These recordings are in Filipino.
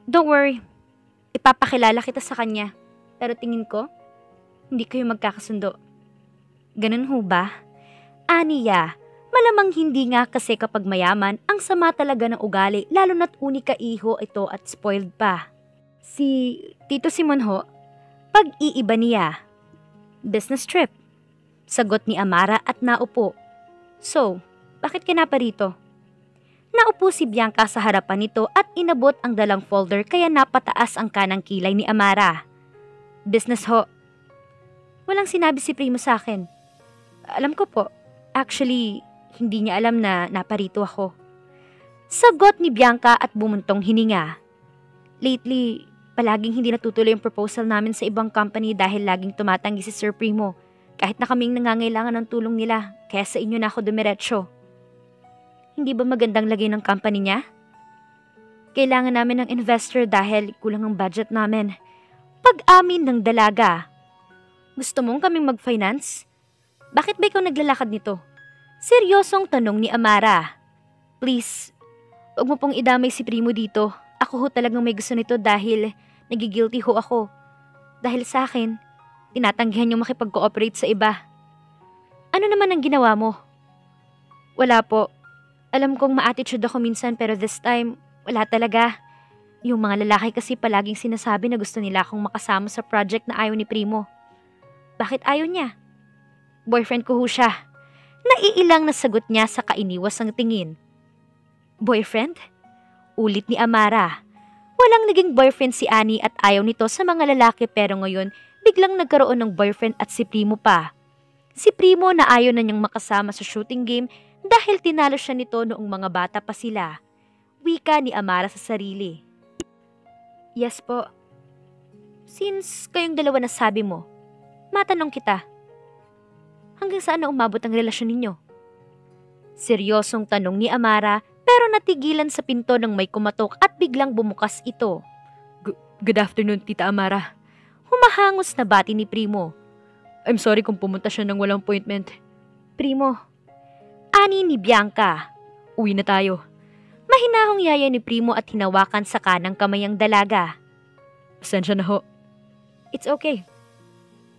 Don't worry, ipapakilala kita sa kanya. Pero tingin ko, hindi kayo magkakasundo. Ganun ho ba? Aniya, malamang hindi nga kasi kapag mayaman, ang sama talaga ng ugali lalo na't unika iho ito at spoiled pa. Si Tito Simon ho, pag-iiba niya. Business trip. Sagot ni Amara at naupo. So, bakit ka na pa rito? Naupo si Bianca sa harapan nito at inabot ang dalang folder kaya napataas ang kanang kilay ni Amara. Business ho. Walang sinabi si Primo sa akin. Alam ko po. Actually, hindi niya alam na naparito ako. Sagot ni Bianca at bumuntong hininga. Lately, palaging hindi natutuloy yung proposal namin sa ibang company dahil laging tumatanggi si Sir Primo. Kahit na kaming nangangailangan ng tulong nila, kaya sa inyo na ako dumiretso. Hindi ba magandang lagay ng company niya? Kailangan namin ng investor dahil kulang ang budget namin. Pag-amin ng dalaga. Gusto mong kaming mag-finance? Bakit ba ikaw naglalakad nito? Seryosong tanong ni Amara. Please, huwag mo pong idamay si Primo dito. Ako ho talagang may gusto nito dahil nagigilty ho ako. Dahil sa akin, tinatanggihan niyong makipag-cooperate sa iba. Ano naman ang ginawa mo? Wala po. Alam kong ma-attitude ako minsan pero this time, wala talaga. Yung mga lalaki kasi palaging sinasabi na gusto nila akong makasama sa project na ayaw ni Primo. Bakit ayaw niya? Boyfriend ko ho siya. Naiilang na sagot niya sa kainiwasang tingin. Boyfriend? Ulit ni Amara. Walang naging boyfriend si Annie at ayaw nito sa mga lalaki pero ngayon biglang nagkaroon ng boyfriend at si Primo pa. Si Primo na ayaw na niyang makasama sa shooting game dahil tinalo siya nito noong mga bata pa sila. Wika ni Amara sa sarili. Yes po. Since kayong dalawa na sabi mo, matanong kita. Hanggang saan na umabot ang relasyon ninyo? Seryosong tanong ni Amara pero natigilan sa pinto nang may kumatok at biglang bumukas ito. Good afternoon, Tita Amara. Humahangos na bati ni Primo. I'm sorry kung pumunta siya ng walang appointment. Primo. Ani ni Bianca. Uwi na tayo. Mahinahong yaya ni Primo at hinawakan sa kanang kamay ang dalaga. Pasensya na ho. It's okay.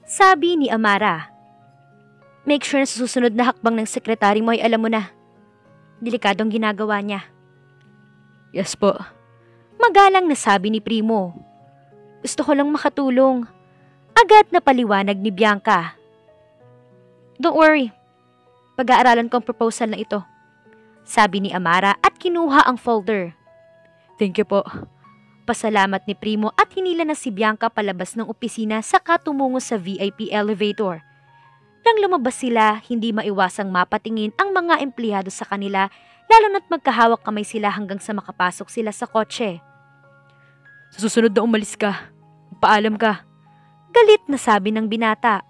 Sabi ni Amara. Make sure na sa susunod na hakbang ng sekretary mo ay alam mo na. Delikadong ginagawa niya. Yes po. Magalang na sabi ni Primo. Gusto ko lang makatulong. Agad na paliwanag ni Bianca. Don't worry. Pag-aaralan ko ang proposal na ito. Sabi ni Amara at kinuha ang folder. Thank you po. Pasalamat ni Primo at hinila na si Bianca palabas ng opisina saka tumungo sa VIP elevator. Nang lumabas sila, hindi maiwasang mapatingin ang mga empleyado sa kanila lalo na't magkahawak kamay sila hanggang sa makapasok sila sa kotse. Sa susunod na umalis ka, paalam ka. Galit na sabi ng binata.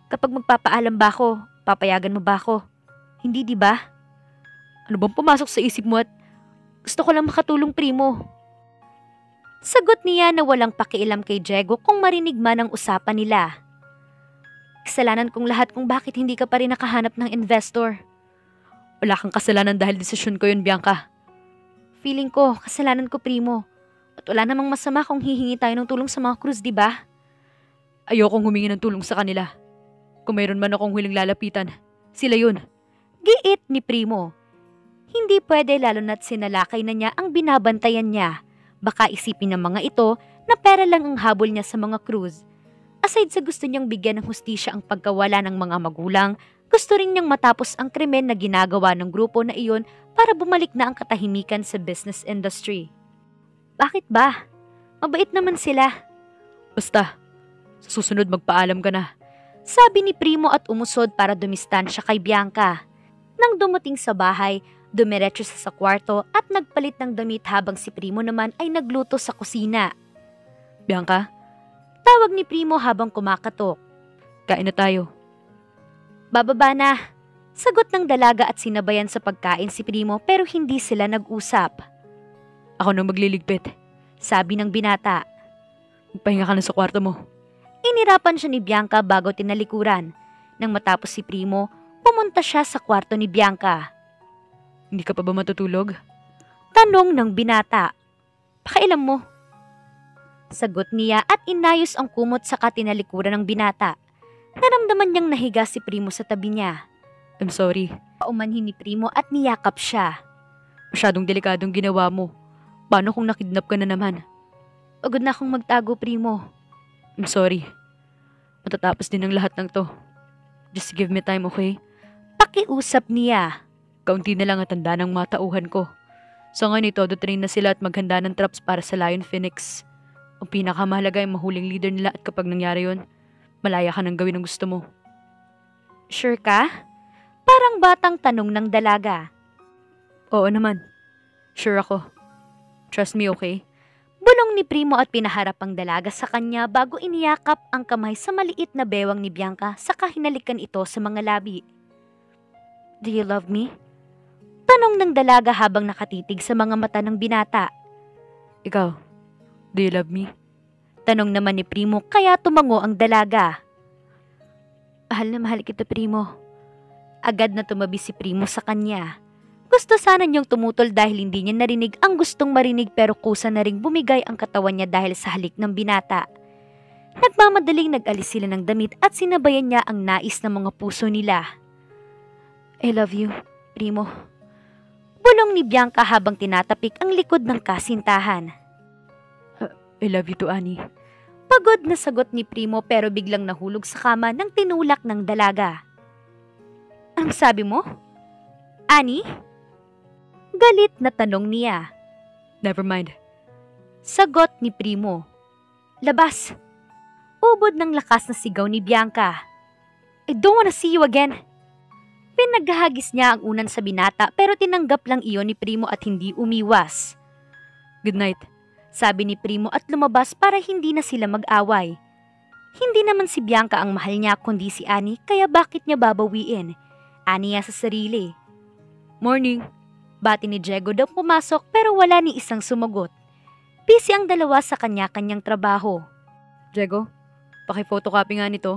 Kapag magpapaalam ba ako, papayagan mo ba ako? Hindi, di ba? Ano bang pumasok sa isip mo at gusto ko lang makatulong, Primo? Sagot niya na walang pakialam kay Diego kung marinig man ang usapan nila. Kasalanan kong lahat kung bakit hindi ka pa rin nakahanap ng investor. Wala kang kasalanan dahil desisyon ko yun, Bianca. Feeling ko, kasalanan ko, Primo. At wala namang masama kung hihingi tayo ng tulong sa mga Cruz, di ba? Ayokong humingi ng tulong sa kanila. Kung mayroon man akong huling lalapitan, sila yun. Giit ni Primo. Hindi pwede lalo na't sinalakay na niya ang binabantayan niya. Baka isipin ng mga ito na pera lang ang habol niya sa mga Cruz. Aside sa gusto niyang bigyan ng hustisya ang pagkawala ng mga magulang, gusto rin niyang matapos ang krimen na ginagawa ng grupo na iyon para bumalik na ang katahimikan sa business industry. Bakit ba? Mabait naman sila. Basta, sa susunod magpaalam ka na. Sabi ni Primo at umusod para dumistansya kay Bianca. Nang dumating sa bahay, dumiretso sa kwarto at nagpalit ng damit habang si Primo naman ay nagluto sa kusina. Bianca? Tawag ni Primo habang kumakatok. Kain na tayo. Bababa na. Sagot ng dalaga at sinabayan sa pagkain si Primo pero hindi sila nag-usap. Ako na magliligpit. Sabi ng binata. Magpahinga ka na sa kwarto mo. Inirapan siya ni Bianca bago tinalikuran. Nang matapos si Primo, pumunta siya sa kwarto ni Bianca. Hindi ka pa ba matutulog? Tanong ng binata. Pakailan mo. Sagot niya at inayos ang kumot sa katinalikuran ng binata. Naramdaman niyang nahiga si Primo sa tabi niya. I'm sorry. Paumanhin ni Primo at niyakap siya. Masyadong delikadong ginawa mo. Paano kung nakidnap ka na naman? Pagod na akong magtago, Primo. I'm sorry. Matatapos din ang lahat ng to. Just give me time, okay? Pakiusap niya. Kaunti na lang at tanda ng matauhan ko. So ngayon ito, train na sila at maghanda ng traps para sa Lion Phoenix. Ang pinakamahalaga ay mahuling leader nila at kapag nangyari yon, malaya ka nang gawin ang gusto mo. Sure ka? Parang batang tanong ng dalaga. Oo naman. Sure ako. Trust me, okay? Bulong ni Primo at pinaharap ang dalaga sa kanya bago iniyakap ang kamay sa maliit na bewang ni Bianca saka hinalikan ito sa mga labi. Do you love me? Tanong ng dalaga habang nakatitig sa mga mata ng binata. Ikaw, do you love me? Tanong naman ni Primo kaya tumango ang dalaga. Mahal na mahal kita, Primo. Agad na tumabi si Primo sa kanya. Gusto sana niyang tumutol dahil hindi niya narinig ang gustong marinig pero kusa na ring bumigay ang katawan niya dahil sa halik ng binata. Nagmamadaling nag-alis sila ng damit at sinabayan niya ang nais ng mga puso nila. I love you, Primo. Bulong ni Bianca habang tinatapik ang likod ng kasintahan. I love you too, Annie. Pagod na sagot ni Primo pero biglang nahulog sa kama nang tinulak ng dalaga. Ang sabi mo? Annie? Galit na tanong niya. Never mind. Sagot ni Primo. Labas. Ubod ng lakas na sigaw ni Bianca. I don't wanna see you again. Pinaghahagis niya ang unan sa binata pero tinanggap lang iyon ni Primo at hindi umiwas. Good night, sabi ni Primo at lumabas para hindi na sila mag-away. Hindi naman si Bianca ang mahal niya kundi si Annie kaya bakit niya babawiin? Aniya sa sarili. Morning, bati ni Diego daw pumasok pero wala ni isang sumagot. Busy ang dalawa sa kanya-kanyang trabaho. Diego, paki-photocopy nga nito.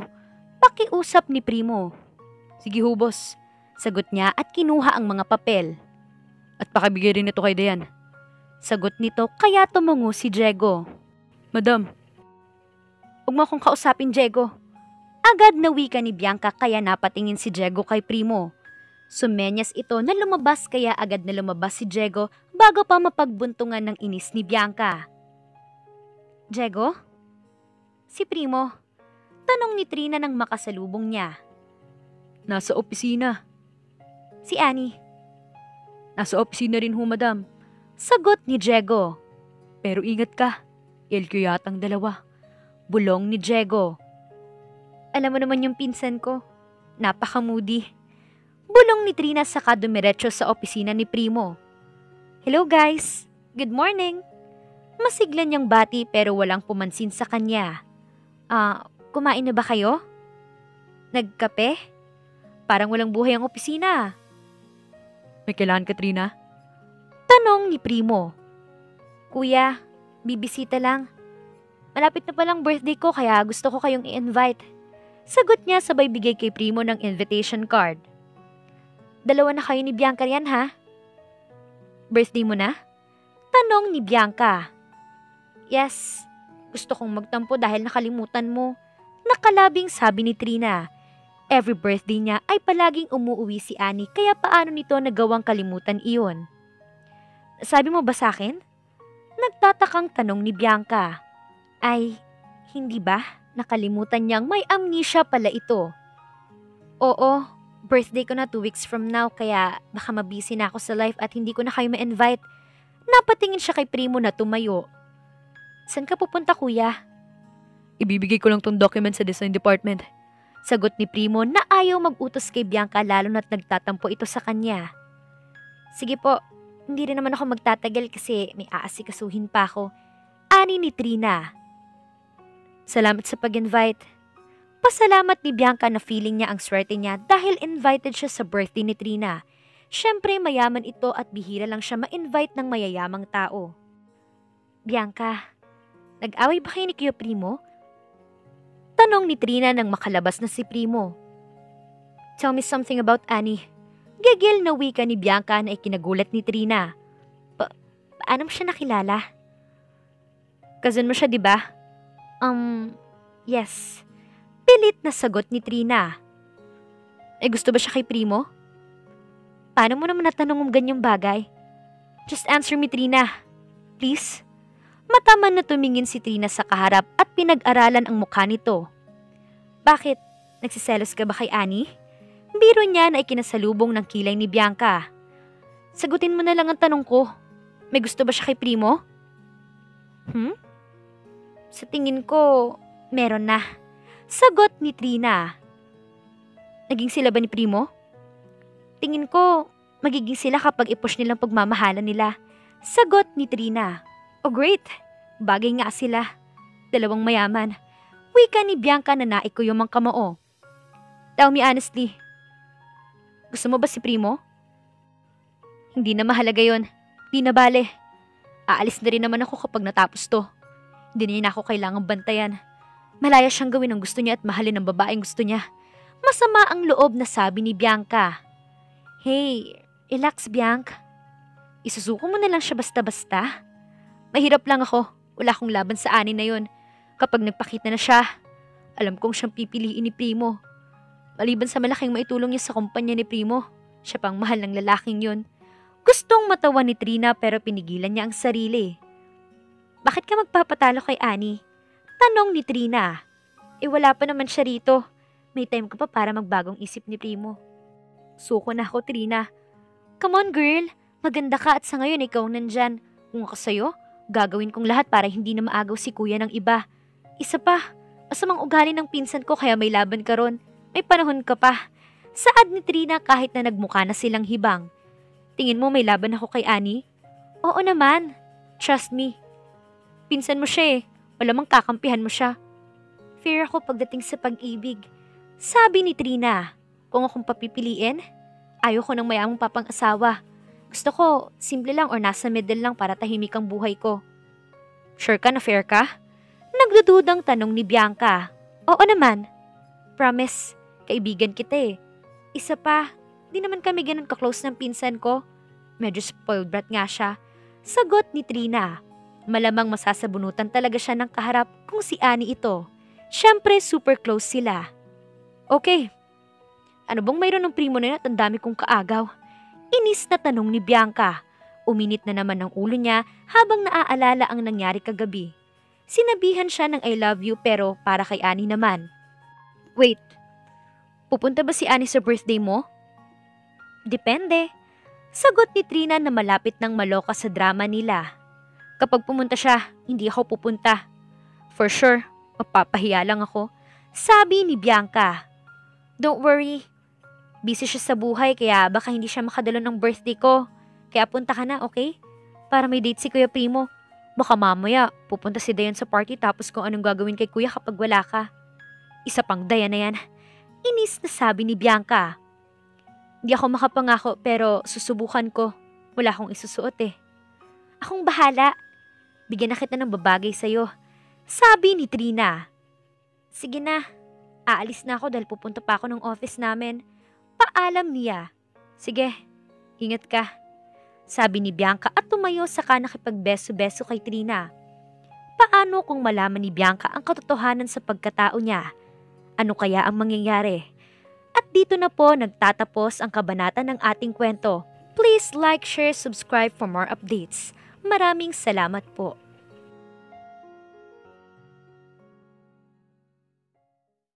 Pakiusap ni Primo. Sige ho, boss. Sagot niya at kinuha ang mga papel. At pakibigay rin ito kay Dayan. Sagot nito kaya tumungo si Diego. Madam. Huwag mo akong kausapin, Diego. Agad na wika ni Bianca kaya napatingin si Diego kay Primo. Sumenyas ito na lumabas kaya agad na lumabas si Diego bago pa mapagbuntungan ng inis ni Bianca. Diego? Si Primo. Tanong ni Trina nang makasalubong niya. Nasa opisina. Si Annie. Nasa opisina rin ho, madam. Sagot ni Diego. Pero ingat ka. LQ yatang dalawa. Bulong ni Diego. Alam mo naman yung pinsan ko. Napaka-moody. Bulong ni Trina saka dumiretso sa opisina ni Primo. Hello guys. Good morning. Masigla niyang bati pero walang pumansin sa kanya. Kumain na ba kayo? Nagkape? Parang walang buhay ang opisina. May kailangan ka, Trina? Tanong ni Primo. Kuya, bibisita lang. Malapit na palang birthday ko kaya gusto ko kayong i-invite. Sagot niya sabay bigay kay Primo ng invitation card. Dalawa na kayo ni Bianca riyan ha? Birthday mo na? Tanong ni Bianca. Yes, gusto kong magtampo dahil nakalimutan mo. Nakalabing sabi ni Trina. Every birthday niya ay palaging umuwi si Annie kaya paano nito nagawang kalimutan iyon? Sabi mo ba sa akin? Nagtatakang tanong ni Bianca. Ay, hindi ba? Nakalimutan niyang may amnesia pala ito. Oo, birthday ko na 2 weeks from now kaya baka mabisi na ako sa life at hindi ko na kayo ma-invite. Napatingin siya kay Primo na tumayo. Saan ka pupunta, kuya? Ibibigay ko lang tong document sa design department. Sagot ni Primo na ayaw mag-utos kay Bianca lalo na't nagtatampo ito sa kanya. Sige po, hindi rin naman ako magtatagal kasi may aasikasuhin pa ako. Ani ni Trina. Salamat sa pag-invite. Pasalamat ni Bianca na feeling niya ang swerte niya dahil invited siya sa birthday ni Trina. Siyempre mayaman ito at bihira lang siya ma-invite ng mayayamang tao. Bianca, nag-away ba kayo ni Kuya Primo? Tanong ni Trina nang makalabas na si Primo. Tell me something about Annie. Gigil na wika ni Bianca na ikinagulat ni Trina. Paano mo siya nakilala? Cousin mo siya, di ba? Yes. Pilit na sagot ni Trina. Gusto ba siya kay Primo? Paano mo naman natanong ng ganyang bagay? Just answer me, Trina. Please? Mataman na tumingin si Trina sa kaharap at pinag-aralan ang mukha nito. Bakit? Nagsiselos ka ba kay Annie? Biro niya na ikinasalubong ng kilay ni Bianca. Sagutin mo na lang ang tanong ko. May gusto ba siya kay Primo? Sa tingin ko, meron na. Sagot ni Trina. Naging sila ba ni Primo? Tingin ko, magiging sila kapag i-push nilang pagmamahalan nila. Sagot ni Trina. Oh great, bagay nga sila. Dalawang mayaman. Wika ni Bianca na naiko yung mga kamao. Tell me honestly, gusto mo ba si Primo? Hindi na mahalaga yon. Di na bale. Aalis na rin naman ako kapag natapos to. Hindi na niya ako kailangang bantayan. Malaya siyang gawin ang gusto niya at mahalin ang babaeng gusto niya. Masama ang loob na sabi ni Bianca. Hey, relax Bianca. Isusuko mo na lang siya basta-basta. Mahirap lang ako. Wala akong laban sa ani na yon. Kapag nagpakita na siya, alam kong siyang pipiliin ni Primo. Maliban sa malaking maitulong niya sa kumpanya ni Primo, siya pang mahal ng lalaking yun. Gustong matawa ni Trina pero pinigilan niya ang sarili. Bakit ka magpapatalo kay Annie? Tanong ni Trina. Wala pa naman siya rito. May time ka pa para magbagong isip ni Primo. Suko na ako, Trina. Come on girl, maganda ka at sa ngayon ikaw nandyan. Kung ako sa'yo, gagawin kong lahat para hindi na maagaw si kuya ng iba. Isa pa, masamang ugali ng pinsan ko kaya may laban ka ron. May panahon ka pa. Saad ni Trina kahit na nagmukha na silang hibang. Tingin mo may laban ako kay Annie? Oo naman. Trust me. Pinsan mo siya Malamang kakampihan mo siya. Fair ako pagdating sa pag-ibig. Sabi ni Trina. Kung akong papipiliin, ayoko ng mayamang papang-asawa. Gusto ko, simple lang or nasa middle lang para tahimik ang buhay ko. Sure ka na fair ka? Nagdududang tanong ni Bianca. Oo naman. Promise, kaibigan kita Isa pa, di naman kami ganun ka-close ng pinsan ko. Medyo spoiled brat nga siya. Sagot ni Trina. Malamang masasabunutan talaga siya ng kaharap kung si Annie ito. Siyempre super close sila. Okay. Ano bang mayroon ng Primo na yun at ang dami kong kaagaw? Inis na tanong ni Bianca. Uminit na naman ang ulo niya habang naaalala ang nangyari kagabi. Sinabihan siya ng I love you pero para kay Annie naman. Wait, pupunta ba si Annie sa birthday mo? Depende. Sagot ni Trina na malapit ng maloka sa drama nila. Kapag pumunta siya, hindi ako pupunta. For sure, mapapahiya lang ako. Sabi ni Bianca. Don't worry. Busy siya sa buhay kaya baka hindi siya makadalo ng birthday ko. Kaya punta ka na, okay? Para may date si Kuya Primo. Baka mamaya pupunta si Dayan sa party tapos kung anong gagawin kay Kuya kapag wala ka. Isa pang Dayan na yan. Inis na sabi ni Bianca. Hindi ako makapangako pero susubukan ko. Wala akong isusuot Akong bahala. Bigyan na kita ng babagay sa'yo. Sabi ni Trina. Sige na. Aalis na ako dahil pupunta pa ako ng office namin. Paalam niya. Sige, ingat ka. Sabi ni Bianca at tumayo saka nakipagbeso-beso kay Trina. Paano kung malaman ni Bianca ang katotohanan sa pagkatao niya? Ano kaya ang mangyayari? At dito na po nagtatapos ang kabanata ng ating kwento. Please like, share, subscribe for more updates. Maraming salamat po.